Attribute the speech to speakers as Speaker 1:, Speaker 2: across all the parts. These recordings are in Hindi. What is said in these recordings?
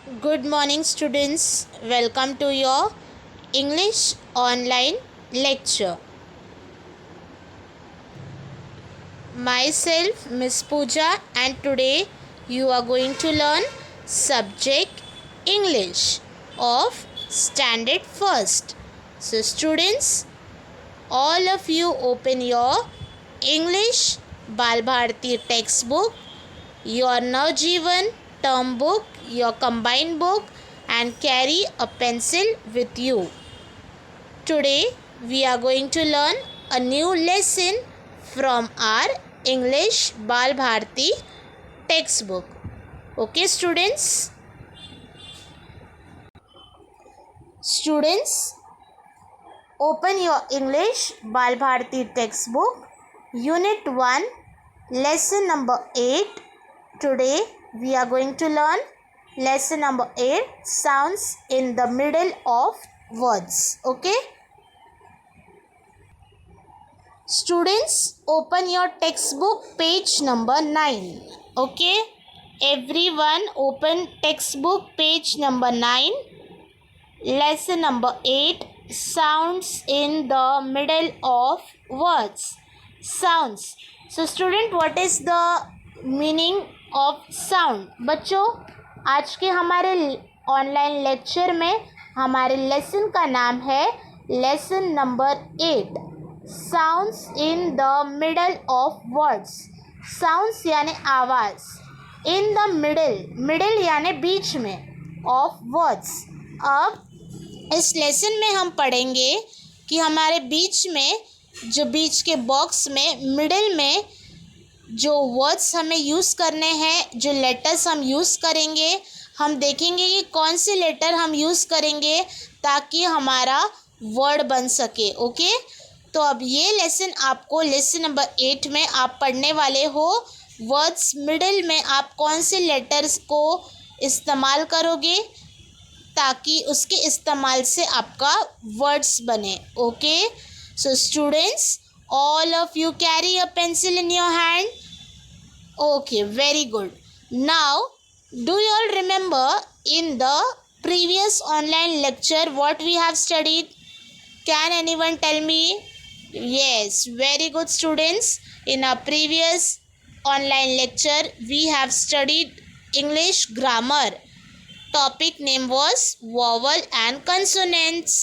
Speaker 1: Good morning, students. Welcome to your English online lecture. Myself, Miss Pooja, and today you are going to learn subject English of Standard First. So, students, all of you open your English Bal Bharati textbook, your Navjeevan term book, your combined book, and carry a pencil with you. Today we are going to learn a new lesson from our English Bal Bharati textbook. Okay, students? Students, open your English Bal Bharati textbook, Unit 1, Lesson number 8. Today we are going to learn lesson number 8, sounds in the middle of words. Okay? Students, open your textbook page number 9. Okay? Everyone open textbook page number 9. Lesson number 8, sounds in the middle of words. Sounds. So student, what is the meaning of sound? बच्चों, आज के हमारे ऑनलाइन लेक्चर में हमारे लेसन का नाम है lesson number 8, sounds in the middle of words. Sounds यानी आवाज़, इन द मिडल यानी बीच में, ऑफ वर्ड्स. अब इस लेसन में हम पढ़ेंगे कि हमारे बीच में, जो बीच के बॉक्स में मिडिल में जो वर्ड्स हमें यूज़ करने हैं, जो लेटर्स हम यूज़ करेंगे, हम देखेंगे कि कौन से लेटर हम यूज़ करेंगे ताकि हमारा वर्ड बन सके. ओके, तो अब ये लेसन आपको लेसन नंबर 8 में आप पढ़ने वाले हो. वर्ड्स मिडिल में आप कौन से लेटर्स को इस्तेमाल करोगे ताकि उसके इस्तेमाल से आपका वर्ड्स बने. Okay, so students, all of you carry a pencil in your hand. Okay, very good. Now, do you all remember in the previous online lecture what we have studied? Can anyone tell me? Yes, very good, students. In our previous online lecture, we have studied English grammar. Topic name was vowel and consonants.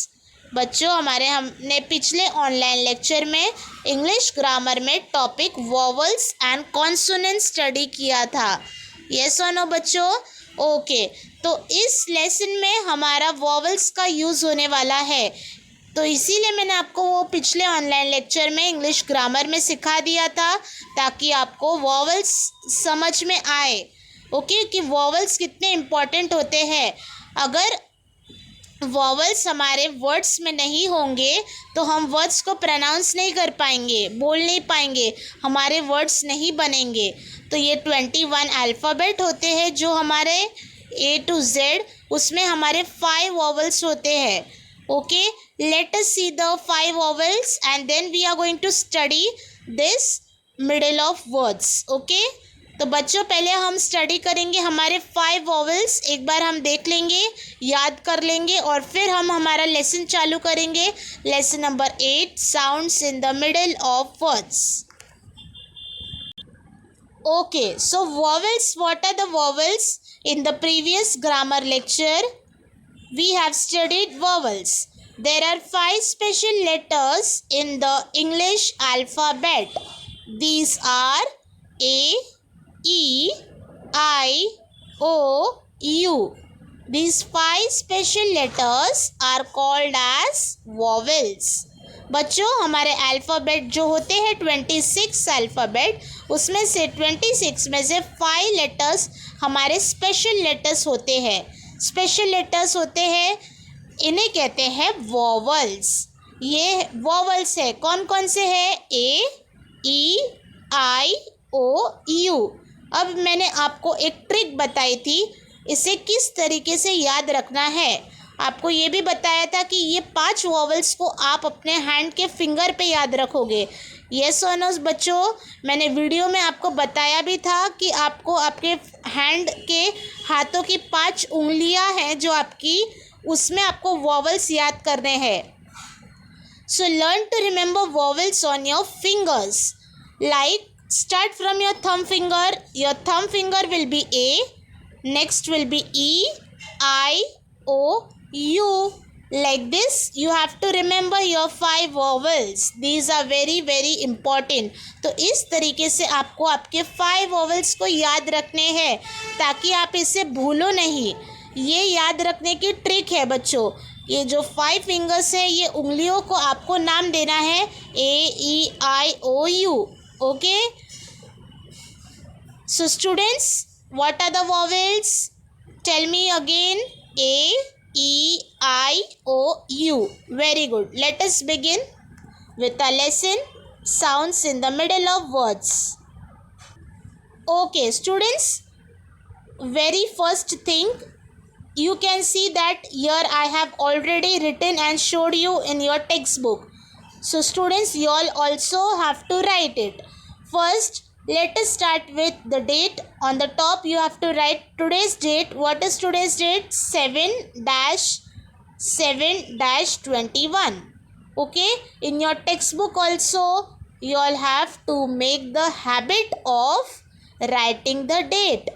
Speaker 1: बच्चों, हमने पिछले ऑनलाइन लेक्चर में इंग्लिश ग्रामर में topic vowels and consonant study किया था. यस और नो बच्चों? ओके, तो इस लेसन में हमारा वॉवल्स का यूज़ होने वाला है, तो इसीलिए मैंने आपको वो पिछले ऑनलाइन लेक्चर में इंग्लिश ग्रामर में सिखा दिया था ताकि आपको वॉवल्स समझ में आए. ओके, कि वॉवल्स कितने इम्पॉर्टेंट होते हैं. अगर वॉवल्स हमारे वर्ड्स में नहीं होंगे तो हम वर्ड्स को प्रोनाउंस नहीं कर पाएंगे, बोल नहीं पाएंगे, हमारे वर्ड्स नहीं बनेंगे. तो ये 21 अल्फ़ाबेट होते हैं जो हमारे A to Z, उसमें हमारे 5 वॉवल्स होते हैं. Okay, let us see the 5 vowels and then we are going to study this middle of words. Okay, तो बच्चों पहले हम स्टडी करेंगे हमारे 5 वॉवल्स, एक बार हम देख लेंगे, याद कर लेंगे और फिर हम हमारा लेसन चालू करेंगे. Lesson number 8, sounds in the middle of words. Okay, so vowels, what are the vowels? In the previous grammar lecture we have studied vowels. There are 5 special letters in the English alphabet. These are A, E, I, O, U. These 5 special letters are called as vowels. बच्चों, हमारे अल्फ़ाबेट जो होते हैं 26 अल्फ़ाबेट, उसमें से 26 में से 5 लेटर्स हमारे स्पेशल लेटर्स होते हैं. स्पेशल लेटर्स होते हैं, इन्हें कहते हैं वॉवल्स. ये वॉवल्स है, कौन कौन से हैं? A, E, I, O, U. अब मैंने आपको एक ट्रिक बताई थी, इसे किस तरीके से याद रखना है. आपको ये भी बताया था कि ये 5 वॉवल्स को आप अपने हैंड के फिंगर पे याद रखोगे. यस और नो बच्चों? मैंने वीडियो में आपको बताया भी था कि आपको आपके हैंड के हाथों की 5 उंगलियां हैं जो आपकी, उसमें आपको वॉवल्स याद करने हैं. So learn to remember vowels on your fingers. Like start from your thumb finger. Your thumb finger will be A. Next will be E, I, O, U. Like this you have to remember your 5 vowels. These are very very important. तो इस तरीके से आपको आपके 5 vowels को याद रखने हैं ताकि आप इसे भूलो नहीं. ये याद रखने की ट्रिक है बच्चों. ये जो 5 फिंगर्स हैं ये उंगलियों को आपको नाम देना है AEIOU. Okay. So students, what are the vowels? Tell me again. AEIOU. Very good. Let us begin with our lesson, sounds in the middle of words. Okay students, very first thing, you can see that here I have already written and showed you in your textbook. So students, you all also have to write it. First, let us start with the date. On the top you have to write today's date. What is today's date? 7-7-21. Okay. In your textbook also you all have to make the habit of writing the date.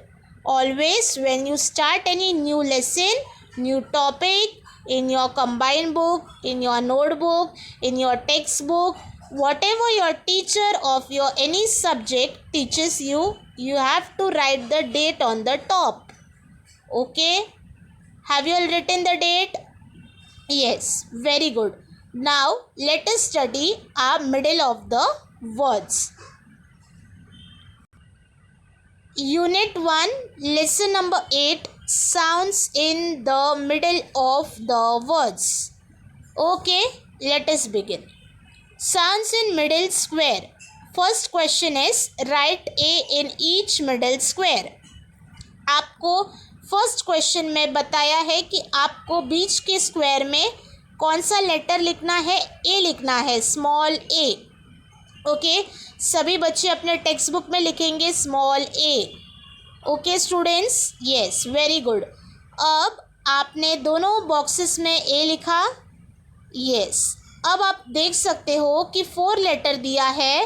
Speaker 1: Always when you start any new lesson, new topic, in your combined book, in your notebook, in your textbook, whatever your teacher of your any subject teaches you, you have to write the date on the top. Okay. Have you all written the date? Yes. Very good. Now let us study our middle of the words. Unit 1, lesson number 8, sounds in the middle of the words. Okay, let us begin. Sounds in middle square. First question is write A in each middle square. आपको फर्स्ट क्वेश्चन में बताया है कि आपको बीच के स्क्वायर में कौन सा लेटर लिखना है? ए लिखना है, स्मॉल ए. ओके. सभी बच्चे अपने टेक्स्ट बुक में लिखेंगे small A. Okay students. Yes, very good. अब आपने दोनों बॉक्सेस में ए लिखा. यस. अब आप देख सकते हो कि 4 लेटर दिया है.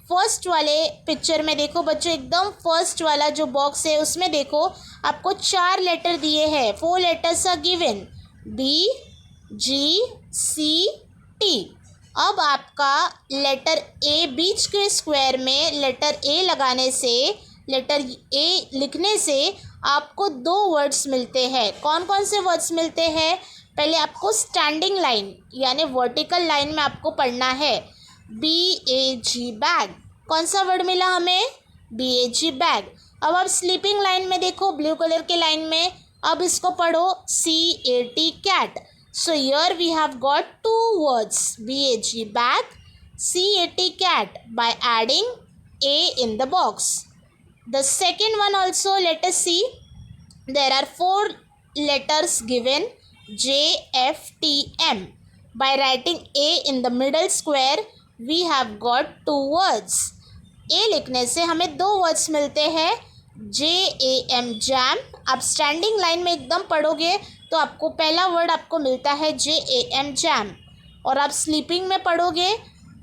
Speaker 1: फर्स्ट वाले पिक्चर में देखो बच्चों, एकदम फर्स्ट वाला जो बॉक्स है उसमें देखो आपको 4 लेटर दिए हैं. 4 letters are given, B, G, C, T. अब आपका लेटर ए बीच के स्क्वायर में लेटर ए लगाने से, लेटर ए लिखने से आपको 2 वर्ड्स मिलते हैं. कौन कौन से वर्ड्स मिलते हैं? पहले आपको स्टैंडिंग लाइन यानी वर्टिकल लाइन में आपको पढ़ना है. BAG, bag. कौन सा वर्ड मिला हमें? BAG, bag. अब आप स्लीपिंग लाइन में देखो, ब्लू कलर के लाइन में, अब इसको पढ़ो CAT, cat. So here we have got 2 words, BAG, bag, CAT, cat, by adding A in the box. The second one also, let us see. There are 4 letters given, JFTM. By writing A in the middle square, we have got 2 words. A लिखने से हमें 2 words मिलते हैं. JAM, jam. आप स्टैंडिंग लाइन में एकदम पढ़ोगे तो आपको पहला वर्ड आपको मिलता है JAM, जैम. और आप स्लीपिंग में पढ़ोगे,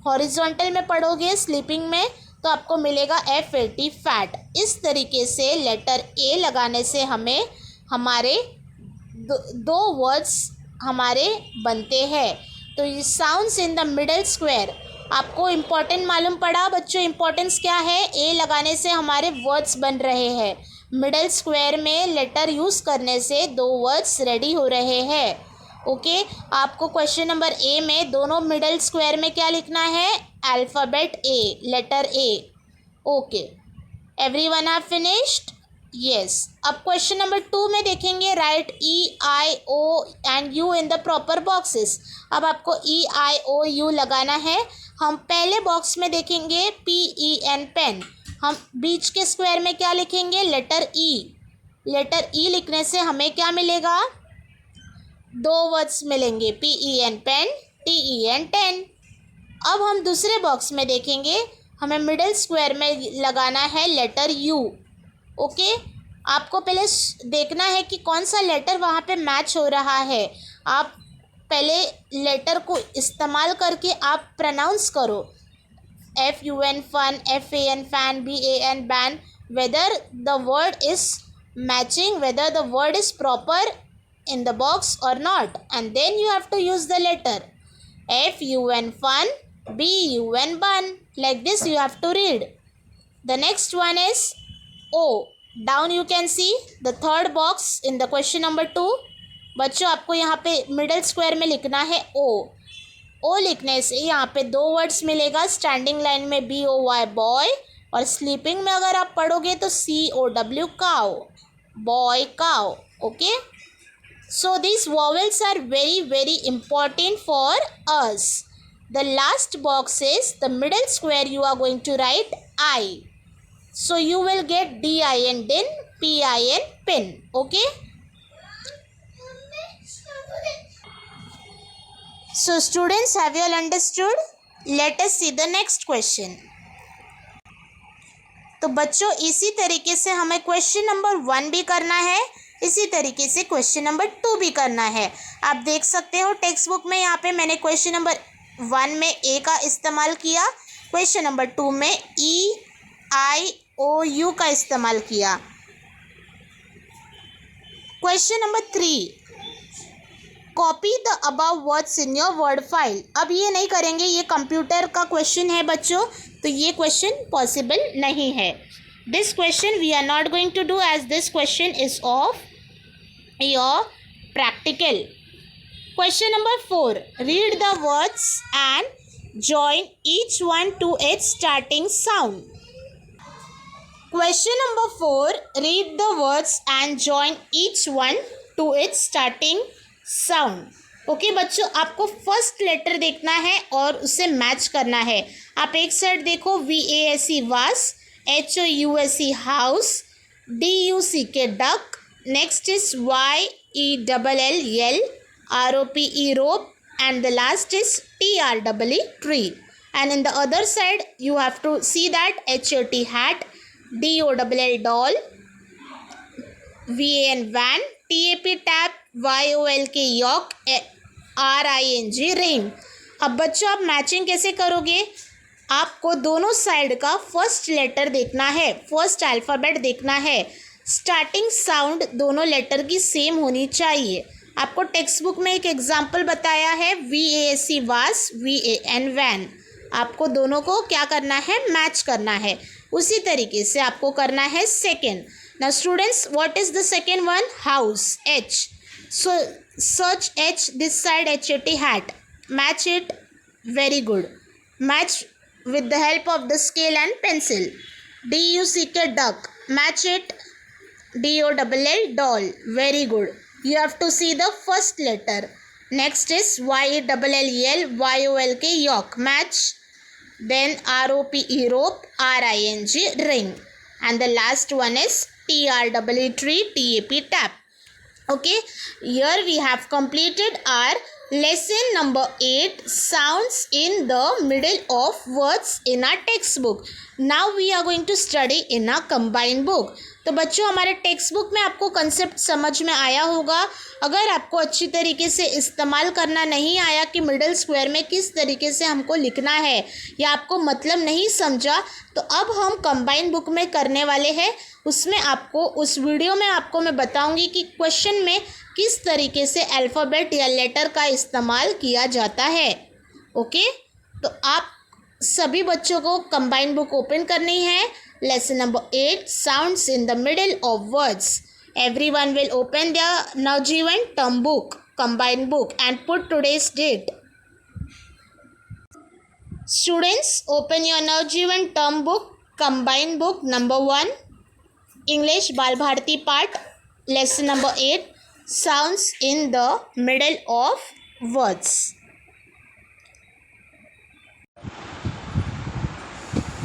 Speaker 1: हॉरिजॉन्टल में पढ़ोगे स्लीपिंग में, तो आपको मिलेगा FAT, फैट. इस तरीके से लेटर ए लगाने से हमें हमारे 2 वर्ड्स हमारे बनते हैं. तो ये sounds in the middle square आपको इम्पॉर्टेंट मालूम पड़ा बच्चों. इम्पॉर्टेंस क्या है? ए लगाने से हमारे वर्ड्स बन रहे हैं. मिडल स्क्वायर में लेटर यूज़ करने से 2 वर्ड्स रेडी हो रहे हैं. ओके. आपको क्वेश्चन नंबर ए में दोनों मिडल स्क्वायर में क्या लिखना है? Alphabet A, letter A. Okay. Everyone are finished? Yes. अब क्वेश्चन नंबर 2 में देखेंगे, write EIO and U in the proper boxes. अब आपको EIOU लगाना है. हम पहले बॉक्स में देखेंगे PEN, पेन. हम बीच के स्क्वायर में क्या लिखेंगे? Letter E. लेटर E लिखने से हमें क्या मिलेगा? 2 वर्ड्स मिलेंगे, PEN, पेन, TEN, टेन. अब हम दूसरे बॉक्स में देखेंगे, हमें मिडिल स्क्वायर में लगाना है लेटर यू। ओके, आपको पहले देखना है कि कौन सा लेटर वहाँ पे मैच हो रहा है। आप पहले लेटर को इस्तेमाल करके आप प्रोनाउंस करो, FUN fun, FAN fan, BAN ban, whether the word is matching, whether the word is proper in the box or not, and then you have to use the letter FUN fun, BUN bun. Like this you have to read. The next one is O. Down you can see the third box in the question number 2. बच्चों आपको यहाँ पे मिडल स्क्वायर में लिखना है O. O लिखने से यहाँ पे दो वर्ड्स मिलेगा, स्टैंडिंग लाइन में BOY बॉय, और स्लीपिंग में अगर आप पढ़ोगे तो COW cow, boy cow. Okay, so these vowels are very very important for us. The last box is the middle square, you are going to write I. So you will get DIN din, PIN pin. Okay. So students, have you all understood? Let us see the next question. तो बच्चों इसी तरीके से हमें क्वेश्चन नंबर 1 भी करना है, इसी तरीके से क्वेश्चन नंबर 2 भी करना है. आप देख सकते हो टेक्स्ट बुक में यहाँ पे मैंने क्वेश्चन नंबर 1 में ए का इस्तेमाल किया, क्वेश्चन नंबर 2 में EIOU का इस्तेमाल किया. Question number 3, copy the above words in your word file. अब ये नहीं करेंगे, ये कंप्यूटर का क्वेश्चन है बच्चों, तो ये क्वेश्चन पॉसिबल नहीं है. This question we are not going to do, as this question is of your practical. Question number 4, read the words and join each one to its starting sound. Question number 4, read the words and join each one to its starting sound. Okay बच्चों, आपको फर्स्ट लेटर देखना है और उसे मैच करना है. आप एक साइड देखो, VASE वास, HOUSE house, DUCK duck, next is YELL, ROPE rope, and the last is TREE tree. And in the other side you have to see that HOT hat, DOLL doll, VAN van, TAP tap, YOLK york, RING ring. अब बच्चों आप मैचिंग कैसे करोगे? आपको दोनों साइड का फर्स्ट लेटर देखना है, फर्स्ट अल्फ़ाबेट देखना है, स्टार्टिंग साउंड दोनों लेटर की सेम होनी चाहिए. आपको टेक्स्ट बुक में एक एग्जाम्पल बताया है, VASE वास, VAN वैन. आपको दोनों को क्या करना है? मैच करना है. उसी तरीके से आपको करना है second. Now students, what is the second one? House, H. So search H this side, HOT hat, match it, very good. Match with the help of the scale and pencil. DUCK duck, match it, DOLL doll, very good. You have to see the first letter. Next is YELL YOLK york, match. Then ROPE rope, RING ring, and the last one is TREE tree, TAP tap. Okay, here we have completed our lesson number 8, sounds in the middle of words in our textbook. Now we are going to study in a combined book. तो बच्चों हमारे टेक्स्ट बुक में आपको कंसेप्ट समझ में आया होगा. अगर आपको अच्छी तरीके से इस्तेमाल करना नहीं आया कि मिडल स्क्वायर में किस तरीके से हमको लिखना है, या आपको मतलब नहीं समझा, तो अब हम कंबाइन बुक में करने वाले हैं. उसमें आपको, उस वीडियो में आपको मैं बताऊंगी कि क्वेश्चन में किस तरीके से अल्फ़ाबेट या लेटर का इस्तेमाल किया जाता है. ओके, तो आप सभी बच्चों को कंबाइन बुक ओपन करनी है. Lesson number 8, sounds in the middle of words. Everyone will open their Navjeevan term book, combined book, and put today's date. Students, open your Navjeevan term book, combined book number 1, English Bal Bharati part, lesson number 8, sounds in the middle of words.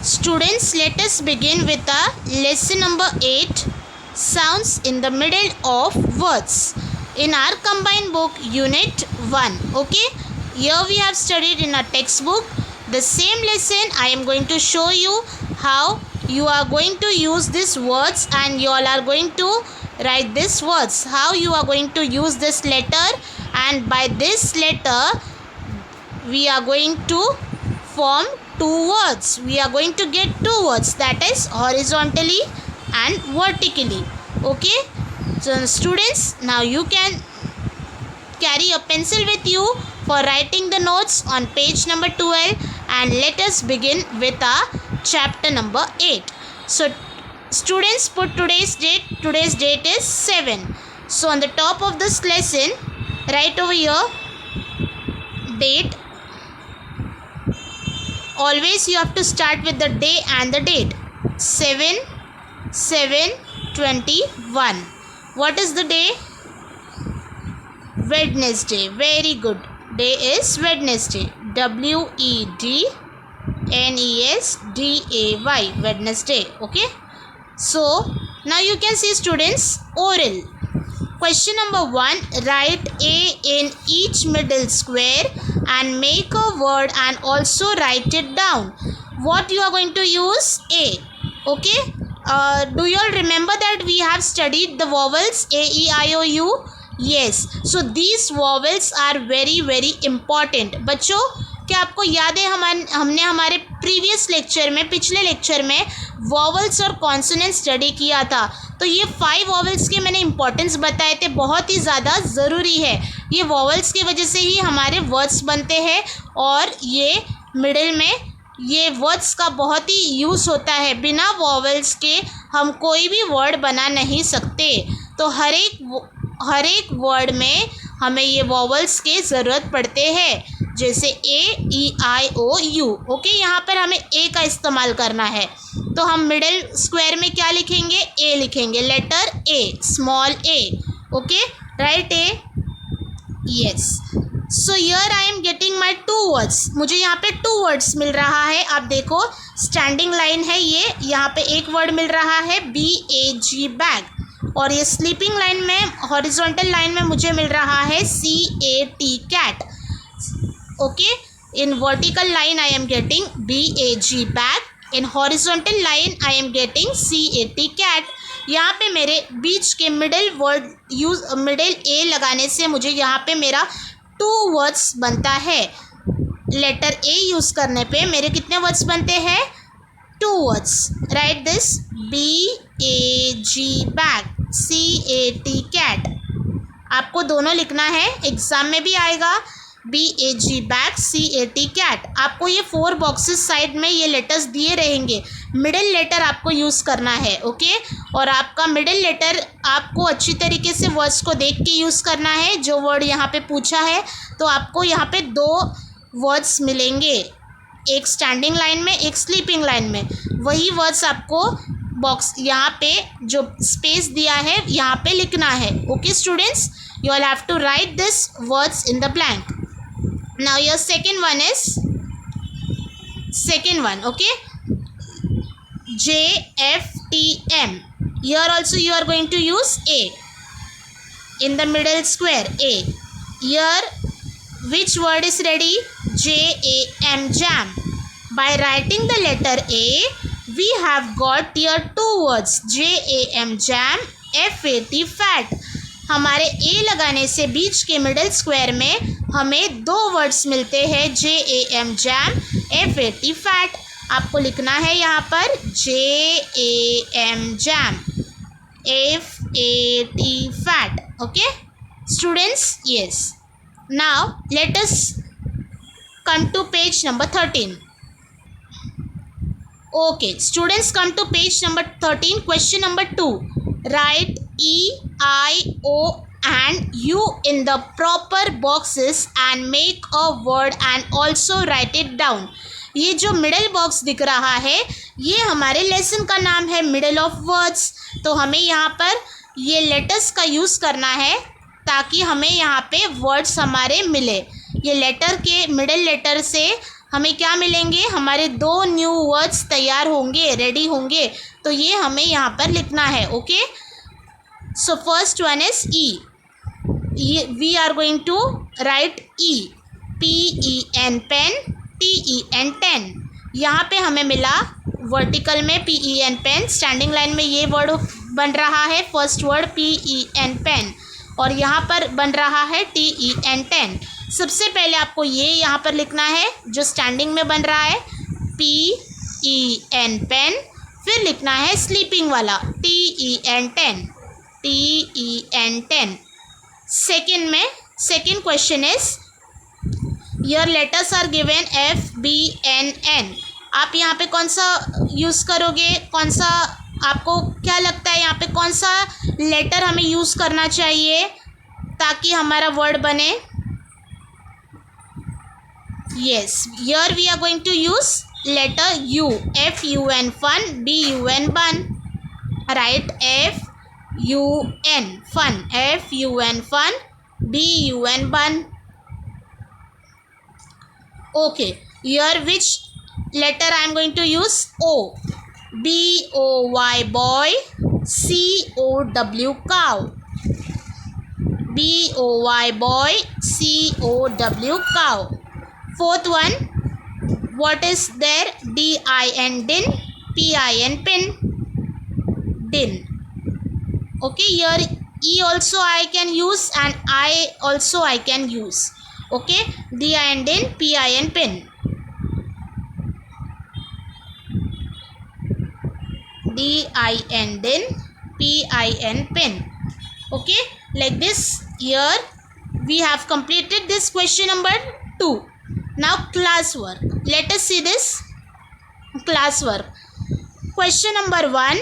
Speaker 1: Students, let us begin with the lesson number 8, sounds in the middle of words, in our combined book unit 1. Okay, here we have studied in our textbook the same lesson I am going to show you how you are going to use these words, and you all are going to write these words, how you are going to use this letter, and by this letter we are going to form two words. We are going to get two words, that is horizontally and vertically. Okay, so students, now you can carry a pencil with you for writing the notes on page number 12, and let us begin with our chapter number 8. So students, put today's date. Today's date is 7. So on the top of this lesson, write over here date. Always you have to start with the day and the date. 7/7/21. What is the day? Wednesday. Very good. Day is Wednesday. WEDNESDAY. Wednesday. Okay. So now you can see, students, oral. Question number 1. Write A in each middle square and make a word and also write it down. What you are going to use? A. Okay. Do you all remember that we have studied the vowels A, E, I, O, U? Yes. So these vowels are very very important. बच्चों, क्या आपको याद है हमने हमारे प्रीवियस लेक्चर में, पिछले लेक्चर में वॉवल्स और कॉन्सोनेंट स्टडी किया था? तो ये 5 वॉवल्स के मैंने इंपॉर्टेंस बताए थे, बहुत ही ज़्यादा ज़रूरी है. ये वॉवल्स की वजह से ही हमारे वर्ड्स बनते हैं, और ये मिडिल में ये वर्ड्स का बहुत ही यूज़ होता है. बिना वॉवल्स के हम कोई भी वर्ड बना नहीं सकते. तो हर एक वर्ड में हमें ये वॉवल्स के ज़रूरत पड़ते हैं, जैसे ए, ई, आई, ओ, यू. ओके, यहाँ पर हमें ए का इस्तेमाल करना है. तो हम मिडिल स्क्वायर में क्या लिखेंगे? ए लिखेंगे, letter A, small A. Okay, write A. Yes. So here I am getting my 2 words. मुझे यहाँ पे 2 वर्ड्स मिल रहा है. आप देखो, स्टैंडिंग लाइन है ये, यहाँ पे एक वर्ड मिल रहा है BAG, बैग. और ये स्लीपिंग लाइन में, हॉरिजॉन्टल लाइन में मुझे मिल रहा है CAT, cat. Okay, in vertical line I am getting BAG, bag. In horizontal line I am getting CAT, cat. यहाँ पे मेरे बीच के मिडिल ए लगाने से मुझे यहाँ पे मेरा 2 वर्ड्स बनता है. लेटर ए यूज़ करने पे मेरे कितने वर्ड्स बनते हैं? 2 words. Write this BAG, bag, CAT, cat. आपको दोनों लिखना है, एग्ज़ाम में भी आएगा. BAG, bag, CAT, cat. आपको ये 4 बॉक्सेस साइड में ये लेटर्स दिए रहेंगे. मिडिल लेटर आपको यूज़ करना है. ओके, और आपका मिडिल लेटर आपको अच्छी तरीके से वर्ड्स को देख के यूज़ करना है. जो वर्ड यहाँ पे पूछा है, तो आपको यहाँ पे 2 वर्ड्स मिलेंगे, एक स्टैंडिंग लाइन में, एक स्लीपिंग लाइन में. वही वर्ड्स आपको बॉक्स यहाँ पे जो स्पेस दिया है यहाँ पे लिखना है. Okay students, you all have to write this words in the blank. Now your second one. Okay, JFTM. Here also you are going to use A in the middle square. A. Here which word is ready? JAM, jam. By writing the letter A, we have got here 2 words, JAM, jam, FAT, fat. हमारे ए लगाने से बीच के मिडिल स्क्वायर में हमें 2 वर्ड्स मिलते हैं, JAM, जैम, FAT, फैट. आपको लिखना है यहाँ पर JAM, jam, FAT, fat. Okay students, yes. Now let us come to page number 13. Okay, students, come to page number 13. Question number 2. Write E, I, O and U in the proper boxes and make a word and also write it down. ये जो मिडल बॉक्स दिख रहा है ये हमारे लेसन का नाम है, मिडल ऑफ वर्ड्स. तो हमें यहाँ पर ये लेटर्स का यूज़ करना है ताकि हमें यहाँ पे वर्ड्स हमारे मिले. ये लेटर के मिडल लेटर से हमें क्या मिलेंगे? हमारे 2 न्यू वर्ड्स तैयार होंगे, रेडी होंगे. तो ये हमें यहाँ पर लिखना है. Okay, so first one is E. We are going to write E, PEN, pen. TEN 10। यहाँ पे हमें मिला वर्टिकल में PEN पेन, स्टैंडिंग लाइन में ये वर्ड बन रहा है फर्स्ट वर्ड PEN पेन, और यहाँ पर बन रहा है TEN 10। सबसे पहले आपको ये यहाँ पर लिखना है जो स्टैंडिंग में बन रहा है PEN पेन, फिर लिखना है स्लीपिंग वाला TEN 10, TEN 10। सेकेंड में second question is your letters are given FBNN। आप यहाँ पे कौन सा यूज़ करोगे, कौन सा आपको क्या लगता है यहाँ पे कौन सा लेटर हमें यूज़ करना चाहिए ताकि हमारा वर्ड बने? Yes, here we are going to use letter U, FUN fun, BUN bun, right, FUN fun, FUN fun, BUN bun. Okay, here which letter I am going to use? O, BOY boy, COW cow, BOY boy, COW cow. Fourth one, what is there? DIN din, PIN pin, din. Okay, here E also I can use and I also I can use. Okay, DIN din, PIN pin, DIN din, PIN pin. Okay, like this. Here we have completed this question number 2. Now classwork. Let us see this classwork. Question number 1.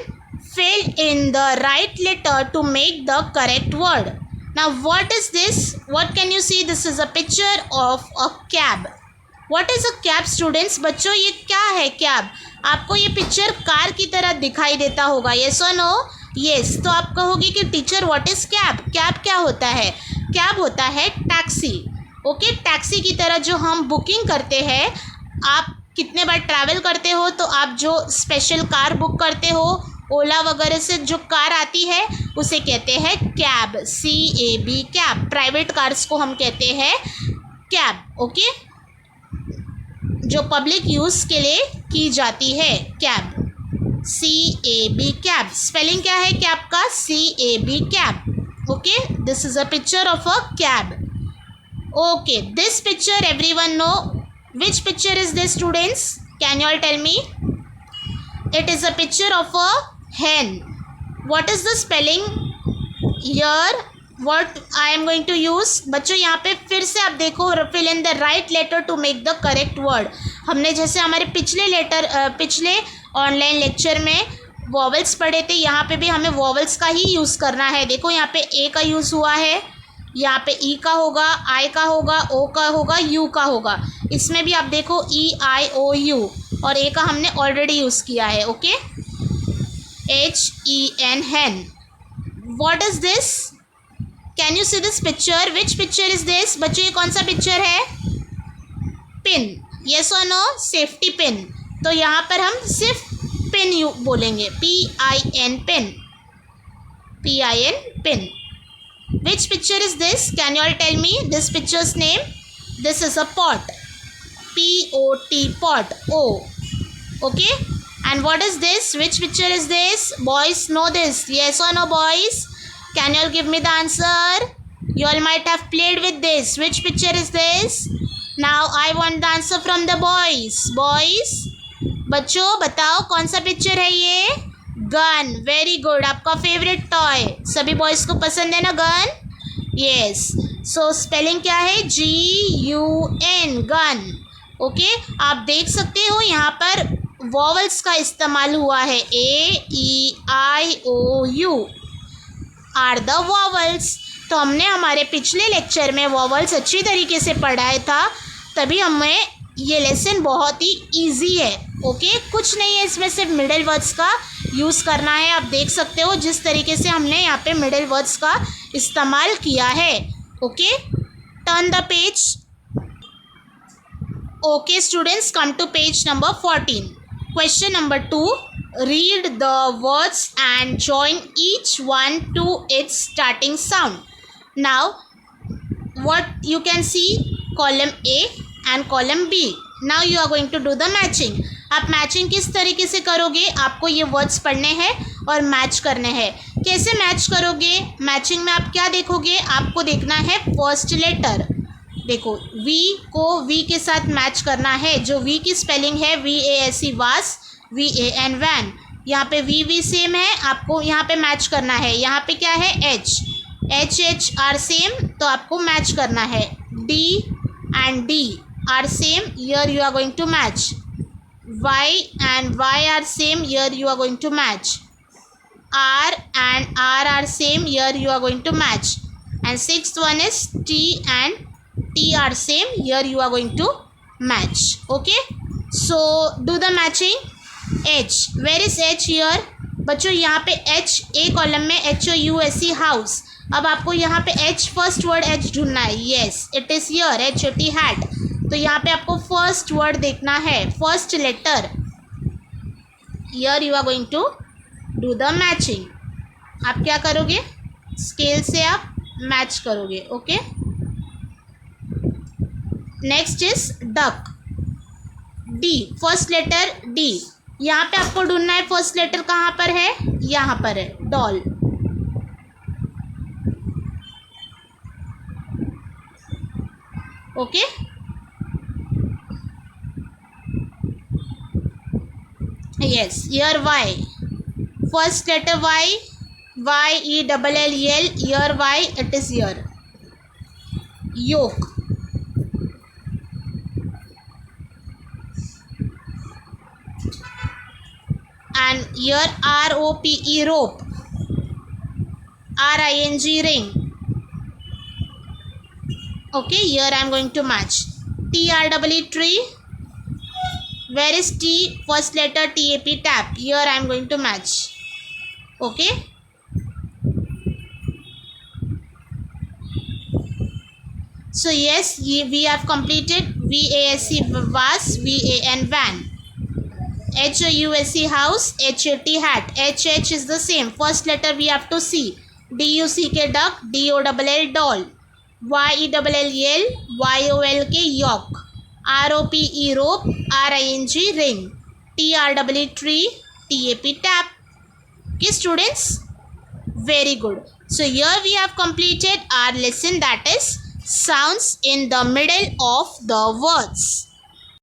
Speaker 1: Fill in the right letter to make the correct word. Now what is this? What can you see? This is a picture of a cab. What is a cab students? बच्चों ये क्या है cab? आपको ये पिक्चर कार की तरह दिखाई देता होगा, yes or no? yes, तो आप कहोगे कि teacher what is cab? Cab क्या होता है? कैब होता है टैक्सी। ओके, टैक्सी की तरह जो हम बुकिंग करते हैं, आप कितने बार ट्रैवल करते हो तो आप जो स्पेशल कार बुक करते हो, ओला वगैरह से जो कार आती है उसे कहते हैं cab, CAB cab. Private cars को हम कहते हैं कैब। ओके, जो पब्लिक यूज़ के लिए की जाती है कैब, CAB कैब। स्पेलिंग क्या है कैब का? CAB cab. Okay, this is a picture of a cab. Okay, this picture everyone know which picture is this students? Can you all tell me? It is a picture of a hen. What is the spelling here? What I am going to use? बच्चों यहाँ पे फिर से आप देखो, fill in the right letter to make the correct word. हमने जैसे हमारे पिछले ऑनलाइन लेक्चर में वॉवल्स पढ़े थे, यहाँ पे भी हमें वॉवल्स का ही यूज़ करना है। देखो यहाँ पे ए का यूज़ हुआ है, यहाँ पे ई का होगा, आई का होगा, ओ का होगा, यू का होगा। इसमें भी आप देखो EIOU, और ए का हमने ऑलरेडी यूज़ किया है। Okay, HEN hen. What is this? Can you see this picture? Which picture is this? बच्चों ये कौन सा पिक्चर है? Pin, yes or no? Safety pin. तो यहाँ पर हम सिर्फ पिन यू बोलेंगे, PIN pin, PIN pin. Which picture is this? Can you all tell me this picture's name? This is a pot, POT pot, O. Okay, and what is this? Which picture is this? Boys know this, yes or no boys? Can you all give me the answer? You all might have played with this. Which picture is this? Now I want the answer from the boys. Boys, बच्चों बताओ कौन सा पिक्चर है ये? गन, वेरी गुड, आपका फेवरेट टॉय। सभी बॉयज़ को पसंद है ना गन? यस, सो स्पेलिंग क्या है? GUN, gun. ओके, आप देख सकते हो यहाँ पर वॉवल्स का इस्तेमाल हुआ है, AEIOU आर द वॉवल्स। तो हमने हमारे पिछले लेक्चर में वॉवल्स अच्छी तरीके से पढ़ाया था, तभी हमें ये लेसन बहुत ही ईजी है। ओके, कुछ नहीं है इसमें, सिर्फ मिडिल वर्ड्स का यूज़ करना है। आप देख सकते हो जिस तरीके से हमने यहाँ पे मिडिल वर्ड्स का इस्तेमाल किया है। Okay, turn the page. Okay students, come to page number 14। Question number 2, read the words and join each one to its starting sound. Now what you can see, column A and column B. Now you are going to do the matching. आप मैचिंग किस तरीके से करोगे, आपको ये वर्ड्स पढ़ने हैं और मैच करने हैं. कैसे मैच करोगे, मैचिंग में आप क्या देखोगे, आपको देखना है फर्स्ट लेटर. देखो वी को वी के साथ मैच करना है. जो वी की स्पेलिंग है VASE वास, VAN वैन. यहाँ पे वी सेम है, आपको यहाँ पे मैच करना है. यहाँ पे क्या है H आर सेम, तो आपको मैच करना है. D and D are same, here you are going to match. Y and Y are same, here you are going to match. R and R are same, here you are going to match. And sixth one is T and T are same, here you are going to match. Okay, so do the matching. H, where is H here? बच्चों यहाँ पे H ए कॉलम में HOUSE हाउस. अब आपको यहाँ पे H फर्स्ट वर्ड H ढूंढना है. Yes, it is here HOT hat. तो यहाँ पे आपको फर्स्ट वर्ड देखना है, first letter. Here you are going to do the matching. आप क्या करोगे, स्केल से आप मैच करोगे. Okay, next is duck. D, first letter D. यहाँ पे आपको ढूंढना है फर्स्ट लेटर कहाँ पर है, यहाँ पर है, doll. Okay, yes, here Y, first letter YELL, here Y, it is here. Yoke. And here ROPE, rope. RING, ring. Okay, here I am going to match. TREE, tree. Where is T, first letter TAP, tap. Here I am going to match. Okay, so yes, we have completed VASE vas, VAN van. HOUSE house, HAT hat. HH is the same, first letter we have to see. DUCK, duck. DOLL, doll. YELL, YOLK, york. ROPE, rope. RING, ring. TREE, tree. TAP, tap. Okay, students, very good. So here we have completed our lesson, that is sounds in the middle of the words.